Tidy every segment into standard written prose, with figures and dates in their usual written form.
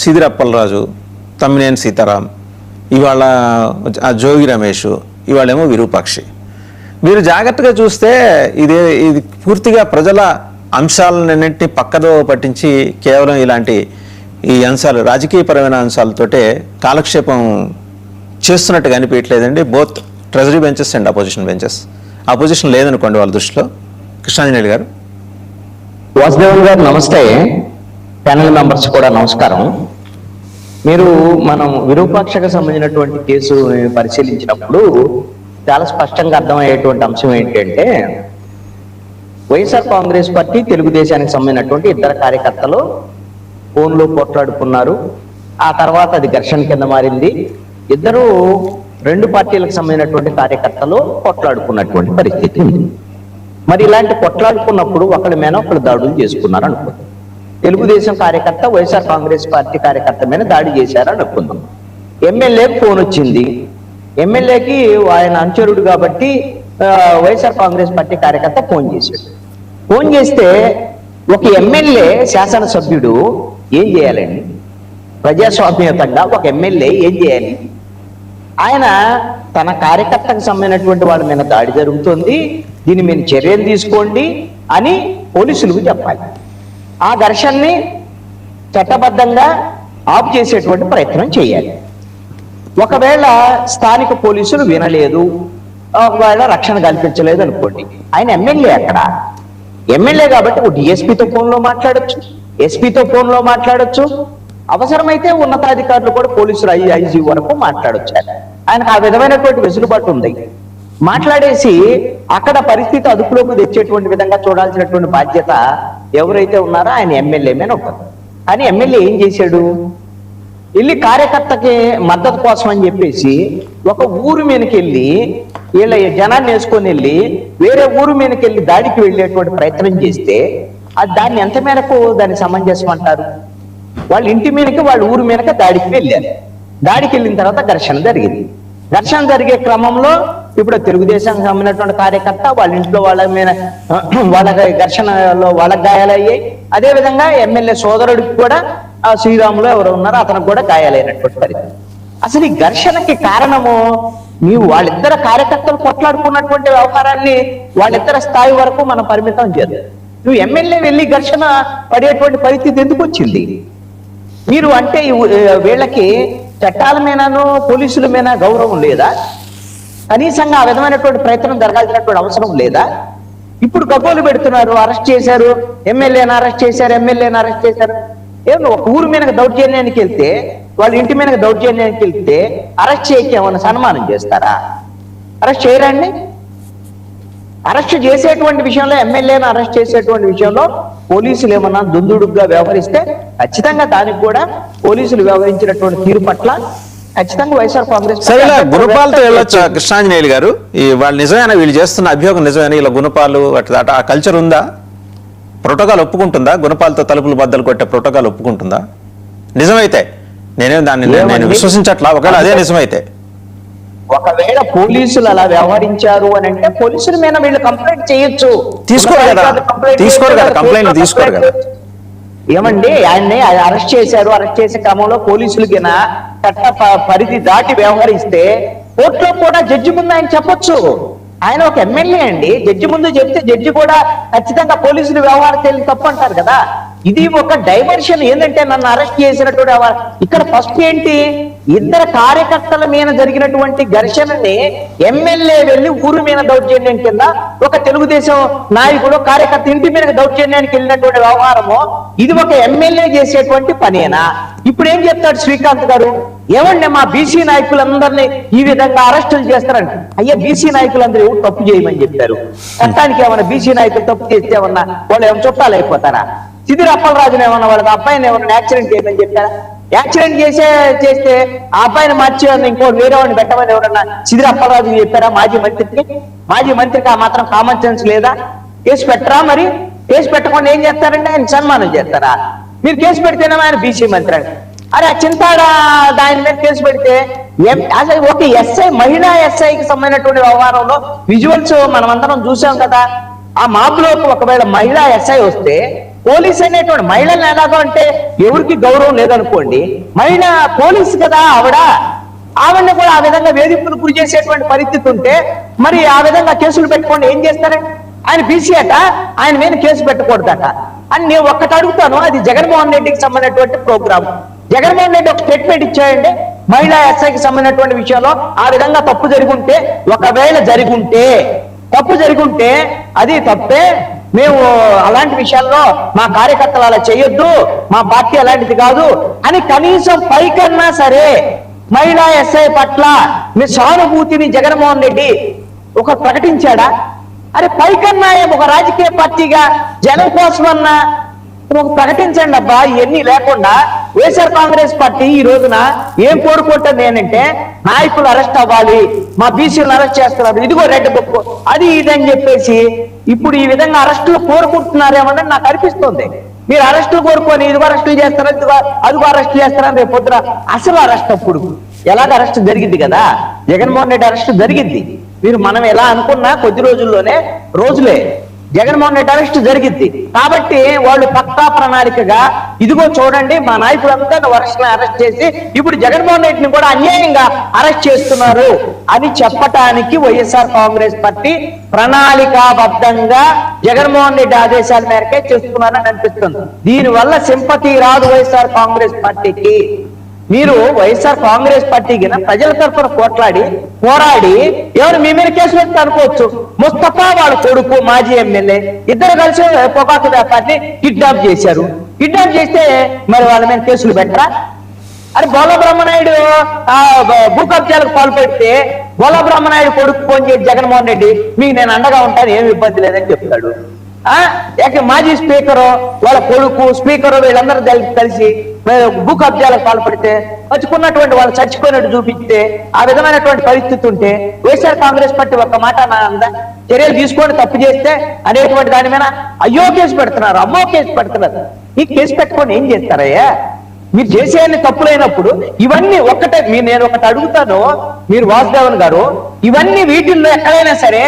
సిదిరప్పలరాజు, తమ్మినేని సీతారాం, ఇవాళ జోగి రమేష్, ఇవాళేమో విరూపాక్షి. మీరు జాగ్రత్తగా చూస్తే ఇది పూర్తిగా ప్రజల అంశాలన్నింటినీ పక్కదో పట్టించి కేవలం ఇలాంటి ఈ అంశాలు రాజకీయపరమైన అంశాలతోటే కాలక్షేపం చేస్తున్నట్టుగా అనిపించట్లేదండి. Both treasury benches and opposition benches. Opposition లేదనుకోండి వాళ్ళ దృష్టిలో. కృష్ణాంజనేయులు గారు. వాసుదేవన్ గారు నమస్తే. ప్యానల్ మెంబర్స్ కూడా నమస్కారం. మీరు మనం విరూపాక్షకు సంబంధించినటువంటి కేసు పరిశీలించినప్పుడు చాలా స్పష్టంగా అర్థమయ్యేటువంటి అంశం ఏంటంటే, వైఎస్ఆర్ కాంగ్రెస్ పార్టీ తెలుగుదేశానికి సంబంధించినటువంటి ఇద్దరు కార్యకర్తలు ఫోన్లో పోట్లాడుకున్నారు. ఆ తర్వాత అది ఘర్షణ కింద మారింది. ఇద్దరు రెండు పార్టీలకు సంబంధించినటువంటి కార్యకర్తలు పోట్లాడుకున్నటువంటి పరిస్థితి ఉంది. మరి ఇలాంటి కొట్లాడుకున్నప్పుడు ఒకళ్ళ మీద ఒకళ్ళు దాడులు చేసుకున్నారు అనుకుందాం. తెలుగుదేశం కార్యకర్త వైఎస్ఆర్ కాంగ్రెస్ పార్టీ కార్యకర్త మీద దాడి చేశారు అనుకుందాం. ఎమ్మెల్యేకి ఫోన్ వచ్చింది. ఎమ్మెల్యేకి ఆయన అనుచరుడు కాబట్టి వైఎస్ఆర్ కాంగ్రెస్ పార్టీ కార్యకర్త ఫోన్ చేశాడు. ఫోన్ చేస్తే ఒక ఎమ్మెల్యే శాసనసభ్యుడు ఏం చేయాలండి? ప్రజాస్వామ్యతంగా ఒక ఎమ్మెల్యే ఏం చేయాలి? ఆయన తన కార్యకర్తకు సంబంధించినటువంటి వాళ్ళ మీద దాడి జరుగుతుంది, దీని మీద చర్యలు తీసుకోండి అని పోలీసులకు చెప్పాలి. ఆ ఘర్షణని చట్టబద్ధంగా ఆపు చేసేటువంటి ప్రయత్నం చేయాలి. ఒకవేళ స్థానిక పోలీసులు వినలేదు, ఒకవేళ రక్షణ కల్పించలేదు అనుకోండి, ఆయన ఎమ్మెల్యే. అక్కడ ఎమ్మెల్యే కాబట్టి ఒక డిఎస్పీతో ఫోన్లో మాట్లాడొచ్చు, ఎస్పీతో ఫోన్లో మాట్లాడొచ్చు, అవసరమైతే ఉన్నతాధికారులు కూడా పోలీసులు ఐజీ వరకు మాట్లాడొచ్చు. ఆయనకు ఆ విధమైనటువంటి వెసులుబాటు ఉంది. మాట్లాడేసి అక్కడ పరిస్థితి అదుపులోకి తెచ్చేటువంటి విధంగా చూడాల్సినటువంటి బాధ్యత ఎవరైతే ఉన్నారో ఆయన ఎమ్మెల్యే మీద ఉంటుంది. కానీ ఎమ్మెల్యే ఏం చేశాడు? వెళ్ళి కార్యకర్తకి మద్దతు కోసం అని చెప్పేసి ఒక ఊరు మీదకి వెళ్ళి వీళ్ళ జనాన్ని వేసుకొని వెళ్ళి వేరే ఊరు మీదకి వెళ్ళి దాడికి వెళ్ళేటువంటి ప్రయత్నం చేస్తే అది దాన్ని ఎంత మేరకు దాన్ని సమంజసం అంటారు? వాళ్ళ ఇంటి మీదకి వాళ్ళ ఊరు మీదకి దాడికి వెళ్ళారు. దాడికి వెళ్ళిన తర్వాత ఘర్షణ జరిగింది. ఘర్షణ జరిగే క్రమంలో ఇప్పుడు తెలుగుదేశానికి సంబంధించినటువంటి కార్యకర్త వాళ్ళ ఇంట్లో వాళ్ళ మీద వాళ్ళ ఘర్షణలో వాళ్ళకి గాయాలయ్యాయి. అదేవిధంగా ఎమ్మెల్యే సోదరుడికి కూడా ఆ శ్రీరాములు ఎవరు ఉన్నారో అతనికి కూడా గాయాలైనటువంటి పరిస్థితి. అసలు ఈ ఘర్షణకి కారణము నీవు వాళ్ళిద్దరు కార్యకర్తలు కొట్లాడుకున్నటువంటి వ్యవహారాన్ని వాళ్ళిద్దరు స్థాయి వరకు మనం పరిమితం చేయదు. నువ్వు ఎమ్మెల్యే వెళ్ళి ఘర్షణ పడేటువంటి పరిస్థితి ఎందుకు వచ్చింది? మీరు అంటే వీళ్ళకి చట్టాల మీదనో పోలీసుల మీద గౌరవం లేదా? కనీసంగా ఆ విధమైనటువంటి ప్రయత్నం జరగాల్సినటువంటి అవసరం లేదా? ఇప్పుడు గగ్గోలు పెడుతున్నారు, అరెస్ట్ చేశారు, ఎమ్మెల్యేని అరెస్ట్ చేశారు, ఎమ్మెల్యేని అరెస్ట్ చేశారు. ఏమన్నా ఒక ఊరు మీదకి దౌర్జన్యానికి వెళ్తే, వాళ్ళ ఇంటి మీదకి దౌర్జన్యానికి వెళ్తే అరెస్ట్ చేయకి ఏమన్నా సన్మానం చేస్తారా? అరెస్ట్ చేయరండి. అరెస్ట్ చేసేటువంటి విషయంలో, ఎమ్మెల్యేని అరెస్ట్ చేసేటువంటి విషయంలో పోలీసులు ఏమన్నా దుందుడుగ్గా వ్యవహరిస్తే ఖచ్చితంగా దానికి కూడా పోలీసులు వ్యవహరించినటువంటి తీరు పట్ల ఖచ్చితంగా వైఎస్ఆర్ కాంగ్రెస్ గుణపాలతో వెళ్ళొచ్చు. కృష్ణాంజనేయులు గారు, ఈ వాళ్ళు నిజమేనా? వీళ్ళు చేస్తున్న అభియోగం నిజమేనా? ఇలా గుణపాలు ఆ కల్చర్ ఉందా? ప్రోటోకాల్ ఒప్పుకుంటుందా? గుణపాలతో తలుపులు బద్దలు కొట్టే ప్రోటోకాల్ ఒప్పుకుంటుందా? నిజమైతే నేను విశ్వసించట్లా. ఒకవేళ అదే నిజమైతే, ఒకవేళ పోలీసులు అలా వ్యవహరించారు అని అంటే పోలీసుల మీద వీళ్ళు కంప్లైంట్ చేయొచ్చు. తీసుకోరు కదా కంప్లైంట్ తీసుకోరు కదా. ఏమండి, ఆయన్ని అరెస్ట్ చేశారు, అరెస్ట్ చేసే క్రమంలో పోలీసులు కింద చట్ట పరిధి దాటి వ్యవహరిస్తే కోర్టులో కూడా జడ్జి ముందు ఆయన చెప్పొచ్చు. ఆయన ఒక ఎమ్మెల్యే అండి. జడ్జి ముందు చెప్తే జడ్జి కూడా ఖచ్చితంగా పోలీసులు వ్యవహారం తెలియదు తప్పు అంటారు కదా. ఇది ఒక డైవర్షన్. ఏంటంటే నన్ను అరెస్ట్ చేసినటువంటి ఇక్కడ ఫస్ట్ ఏంటి, ఇద్దరు కార్యకర్తల మీద జరిగినటువంటి ఘర్షణని ఎమ్మెల్యే వెళ్ళి ఊరు మీద దౌర్జన్యం కింద ఒక తెలుగుదేశం నాయకుడు కార్యకర్త ఇంటి మీద దౌర్జన్యానికి వెళ్ళినటువంటి వ్యవహారము ఇది ఒక ఎమ్మెల్యే చేసేటువంటి పనేనా? ఇప్పుడు ఏం చెప్తాడు శ్రీకాంత్ గారు? ఏమండి మా బీసీ నాయకులందరినీ ఈ విధంగా అరెస్టులు చేస్తారంట. అయ్యా, బీసీ నాయకులందరూ తప్పు చేయమని చెప్పారు. చట్టానికి ఏమన్నా బీసీ నాయకులు తప్పు చేస్తే ఏమన్నా వాళ్ళు ఏమైనా చుట్టాలు అయిపోతారా? సిదిరప్పలరాజుని ఏమన్నా వాళ్ళ అబ్బాయిని ఏమన్నా యాక్సిడెంట్ చేయమని చెప్పారా? యాక్సిడెంట్ చేస్తే ఆ అబ్బాయిని మార్చి ఇంకో వేరే వాడిని పెట్టమని ఎవరన్నా సిదిరప్పలరాజుని చెప్పారా? మాజీ మంత్రికి ఆ మాత్రం కామన్ సెన్స్ లేదా? కేసు పెట్టరా? మరి కేసు పెట్టకుండా ఏం చేస్తారంటే ఆయన సన్మానం చేస్తారా? మీరు కేసు పెడితేనే ఆయన బీసీ మంత్రి అండి. అరే చింతాడ దాని మీద కేసు పెడితే అసలు ఒక ఎస్ఐ, మహిళా ఎస్ఐకి సంబంధించినటువంటి వ్యవహారంలో విజువల్స్ మనం అందరం చూసాం కదా. ఆ మాపులోకి ఒకవేళ మహిళా ఎస్ఐ వస్తే పోలీస్ అనేటువంటి మహిళలు ఎలాగో అంటే ఎవరికి గౌరవం లేదనుకోండి, మహిళ పోలీసు కదా ఆవిడని కూడా ఆ విధంగా వేధింపులు గురి చేసేటువంటి పరిస్థితి ఉంటే మరి ఆ విధంగా కేసులు పెట్టుకోండి, ఏం చేస్తారండి? ఆయన బీసీ అట, ఆయన మీద కేసు పెట్టకూడదట అని నేను ఒక్కటి అడుగుతాను. అది జగన్మోహన్ రెడ్డికి సంబంధించినటువంటి ప్రోగ్రామ్. జగన్మోహన్ రెడ్డి ఒక స్టేట్మెంట్ ఇచ్చాయండి, మహిళా ఎస్ఐకి సంబంధించినటువంటి విషయంలో ఆ విధంగా తప్పు జరుగుంటే, ఒకవేళ తప్పు జరుగుంటే అది తప్పే, మేము అలాంటి విషయాల్లో మా కార్యకర్తలు అలా చేయొద్దు, మా పార్టీ అలాంటిది కాదు అని కనీసం పైకన్నా సరే మహిళా ఎస్ఐ పట్ల మీ సానుభూతిని జగన్మోహన్ రెడ్డి ఒక ప్రకటించాడా? అరే పైకన్నా ఒక రాజకీయ పార్టీగా జనం కోసమన్నా ఒక ప్రకటించండి అబ్బా. ఇవన్నీ లేకుండా వైఎస్ఆర్ కాంగ్రెస్ పార్టీ ఈ రోజున ఏం కోరుకుంటుంది ఏంటంటే, నాయకులు అరెస్ట్ అవ్వాలి, మా బీసీలను అరెస్ట్ చేస్తున్నారు, ఇదిగో రెడ్ బుక్, అది ఇదని చెప్పేసి ఇప్పుడు ఈ విధంగా అరెస్టులు కోరుకుంటున్నారేమని నాకు అనిపిస్తుంది. మీరు అరెస్టులు కోరుకొని ఇదిగో అరెస్టులు చేస్తారా, అదిగో అరెస్టులు చేస్తారని రేపు పొద్దున అసలు అరెస్ట్ అప్పుడు ఎలాగ అరెస్ట్ జరిగింది కదా, జగన్మోహన్ రెడ్డి అరెస్ట్ జరిగింది. మనం ఎలా అనుకున్నా కొద్ది రోజులే జగన్మోహన్ రెడ్డి అరెస్ట్ జరిగింది. కాబట్టి వాళ్ళు పక్కా ప్రణాళికగా ఇదిగో చూడండి మా నాయకులంతా వర్షాలను అరెస్ట్ చేసి ఇప్పుడు జగన్మోహన్ రెడ్డిని కూడా అన్యాయంగా అరెస్ట్ చేస్తున్నారు అని చెప్పటానికి వైఎస్ఆర్ కాంగ్రెస్ పార్టీ ప్రణాళికాబద్ధంగా జగన్మోహన్ రెడ్డి ఆదేశాల మేరకే చేస్తున్నారని అనిపిస్తుంది. దీనివల్ల సింపతి రాదు వైఎస్ఆర్ కాంగ్రెస్ పార్టీకి. మీరు వైఎస్ఆర్ కాంగ్రెస్ పార్టీకి ప్రజల తరఫున పోరాడి ఎవరు మీ మీద కేసు పెట్టి అనుకోవచ్చు. ముస్తఫా వాళ్ళ కొడుకు మాజీ ఎమ్మెల్యే ఇద్దరు కలిసి పొగాకు వ్యాపారిని కిడ్నాప్ చేశారు. కిడ్నాప్ చేస్తే మరి వాళ్ళ మీద కేసులు పెట్టరా? అరే బోలా బ్రహ్మనాయుడు భూ కబ్జాలకు పాల్పడితే బోలా బ్రహ్మనాయుడు కొడుకు ఫోన్ చేసి జగన్మోహన్ రెడ్డి మీకు నేను అండగా ఉంటాను, ఏమి ఇబ్బంది లేదని చెప్తాడు. మాజీ స్పీకరు వాళ్ళ కొడుకు స్పీకరు వీళ్ళందరూ కలిసి భూ కబ్జాలకు పాల్పడితే వచ్చుకున్నటువంటి వాళ్ళు చచ్చిపోయినట్టు చూపిస్తే ఆ విధమైనటువంటి పరిస్థితి ఉంటే వైఎస్ఆర్ కాంగ్రెస్ పార్టీ ఒక్క మాట అందా? చర్యలు తీసుకోండి తప్పు చేస్తే అనేటువంటి దాని మీద అయ్యో కేసు పెడుతున్నారు, అమ్మో కేసు పెడుతున్నారు. ఈ కేసు పెట్టుకొని ఏం చేస్తారయ్యా? మీరు చేసేయన్ని తప్పులైనప్పుడు ఇవన్నీ నేను ఒకటి అడుగుతాను, మీరు వాసుదేవన్ గారు, ఇవన్నీ వీటిల్లో ఎక్కడైనా సరే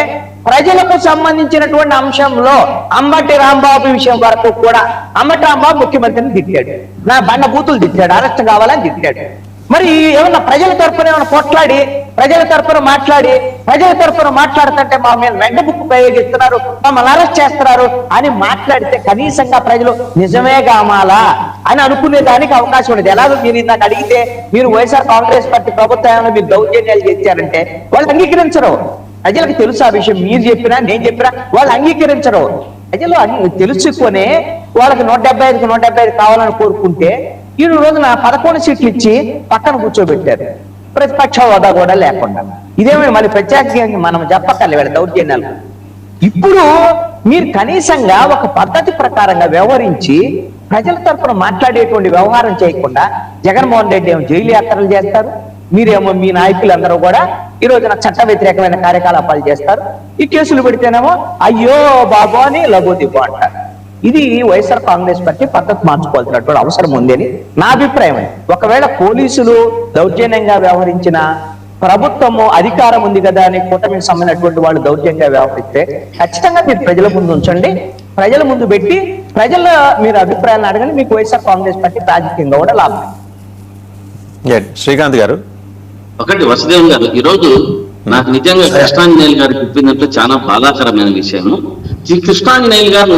ప్రజలకు సంబంధించినటువంటి అంశంలో అంబటి రాంబాబు విషయం వరకు కూడా అంబటి రాంబాబు ముఖ్యమంత్రిని తిట్టాడు, నా బండ బూతులు తిట్టాడు, అరెస్ట్ కావాలని తిట్టాడు. మరి ఏమన్నా ప్రజల తరఫున ఏమైనా కొట్లాడి ప్రజల తరఫున మాట్లాడుతుంటే మా మీద రెడ్ బుక్ ప్రయోగిస్తున్నారు, మమ్మల్ని అరెస్ట్ చేస్తున్నారు అని మాట్లాడితే కనీసంగా ప్రజలు నిజమే కామాలా అని అనుకునే దానికి అవకాశం ఉండేది. ఎలాగో మీరు ఇందాక అడిగితే మీరు వైఎస్ఆర్ కాంగ్రెస్ పార్టీ ప్రభుత్వాన్ని మీరు దౌర్జన్యాలు చేశారంటే వాళ్ళు అంగీకరించరు. ప్రజలకు తెలుసు ఆ విషయం, మీరు చెప్పినా నేను చెప్పినా వాళ్ళు అంగీకరించరు. ప్రజలు తెలుసుకొనే వాళ్ళకి 175 కావాలని కోరుకుంటే ఈ రోజున 11 సీట్లు ఇచ్చి పక్కన కూర్చోబెట్టారు, ప్రతిపక్ష హోదా కూడా లేకుండా. ఇదేమో మళ్ళీ ప్రత్యేకంగా మనం చెప్పక్కర్లే వీళ్ళ దౌర్జన్యాలు. ఇప్పుడు మీరు కనీసంగా ఒక పద్ధతి ప్రకారంగా వ్యవహరించి ప్రజల తరఫున మాట్లాడేటువంటి వ్యవహారం చేయకుండా జగన్మోహన్ రెడ్డి ఏమో జైలు యాత్రలు చేస్తారు, మీరేమో మీ నాయకులందరూ కూడా ఈ రోజున చట్ట వ్యతిరేకమైన కార్యకలాపాలు చేస్తారు. ఈ కేసులు పెడితేనేమో అయ్యో బాబు అని లఘుదిబ్బు అంటారు. ఇది వైఎస్ఆర్ కాంగ్రెస్ పార్టీ పద్ధతి మార్చుకోవాల్సినటువంటి అవసరం ఉంది అని నా అభిప్రాయం. ఒకవేళ పోలీసులు దౌర్జన్యంగా వ్యవహరించిన ప్రభుత్వము అధికారం ఉంది కదా అని కూటమికి సంబంధించినటువంటి వాళ్ళు దౌర్జన్యంగా వ్యవహరిస్తే ఖచ్చితంగా మీరు ప్రజల ముందు ఉంచండి, ప్రజల ముందు పెట్టి ప్రజల మీరు అభిప్రాయాలను అడగండి, మీకు వైఎస్ఆర్ కాంగ్రెస్ పార్టీ రాజకీయంగా కూడా లాభం. శ్రీకాంత్ గారు, ఒకటి వసుదేవన్ గారు, ఈరోజు నాకు నిజంగా కృష్ణాంజనేయులు గారు చెప్పినట్లు చాలా బాధాకరమైన విషయం. కృష్ణాంజనేయులు గారు